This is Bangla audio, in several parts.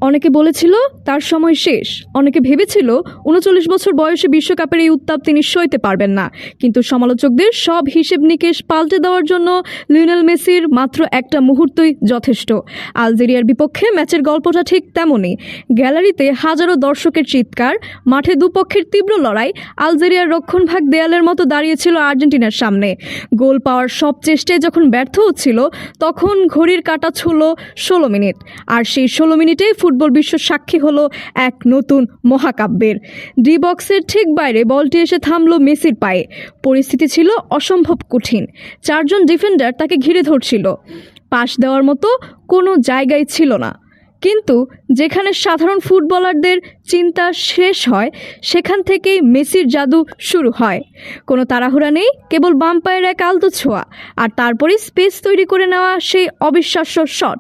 অনেকে বলেছিল তার সময় শেষ, অনেকে ভেবেছিল ৩৯ বছর বয়সে বিশ্বকাপের এই উত্তাপ তিনি সইতে পারবেন না। কিন্তু সমালোচকদের সব হিসেব নিকেশ পাল্টে দেওয়ার জন্য লিওনেল মেসির মাত্র একটা মুহূর্তই যথেষ্ট। আলজেরিয়ার বিপক্ষে ম্যাচের গল্পটা ঠিক তেমনই। গ্যালারিতে হাজারো দর্শকের চিৎকার, মাঠে দুপক্ষের তীব্র লড়াই। আলজেরিয়ার রক্ষণভাগ দেয়ালের মতো দাঁড়িয়েছিল আর্জেন্টিনার সামনে। গোল পাওয়ার সব চেষ্টায় যখন ব্যর্থ হচ্ছিল, তখন ঘড়ির কাঁটা ছুঁল ১৬ মিনিট। আর সেই ১৬ মিনিটেই ফুটবল বিশ্ব সাক্ষী হলো এক নতুন মহাকাব্যের। ডি বক্সের ঠিক বাইরে বলটি এসে থামল মেসির পায়ে। পরিস্থিতি ছিল অসম্ভব কঠিন। ৪ জন ডিফেন্ডার তাকে ঘিরে ধরছিল। পাস দেওয়ার মতো কোনো জায়গায় ছিল না। কিন্তু যেখানে সাধারণ ফুটবলারদের চিন্তা শেষ হয়, সেখান থেকেই মেসির জাদু শুরু হয়। কোনো তাড়াহুড়া নেই, কেবল বাম পায়ের এক আলতো ছোঁয়া, আর তারপরে স্পেস তৈরি করে নেওয়া সেই অবিশ্বাস্য শট।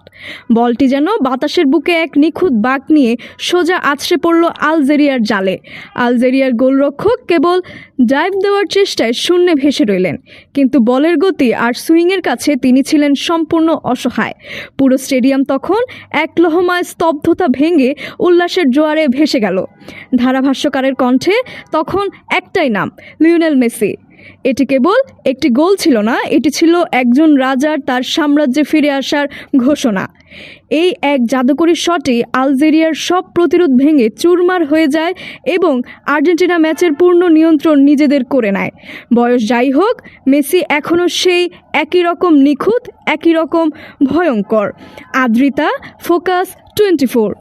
বলটি যেন বাতাসের বুকে এক নিখুঁত বাঁক নিয়ে সোজা আছড়ে পড়ল আলজেরিয়ার জালে। আলজেরিয়ার গোলরক্ষক কেবল ডাইভ দেওয়ার চেষ্টায় শূন্যে ভেসে রইলেন, কিন্তু বলের গতি আর সুইংয়ের কাছে তিনি ছিলেন সম্পূর্ণ অসহায়। পুরো স্টেডিয়াম তখন এক লহমায় স্তব্ধতা ভেঙে উল্লাসের জোয়ারে ভেসে গেল। ধারাভাষ্যকারের কণ্ঠে তখন একটাই নাম, লিওনেল মেসি। এটি কেবল একটি গোল ছিল না, এটি ছিল একজন রাজার তার সাম্রাজ্যে ফিরে আসার ঘোষণা। এই এক জাদুকরী শটে আলজেরিয়ার সব প্রতিরোধ ভেঙে চুরমার হয়ে যায় এবং আর্জেন্টিনা ম্যাচের পূর্ণ নিয়ন্ত্রণ নিজেদের করে নেয়। বয়স যাই হোক, মেসি এখনও সেই একই রকম নিখুঁত, একই রকম ভয়ঙ্কর। আদ্রিতা, ফোকাস 24।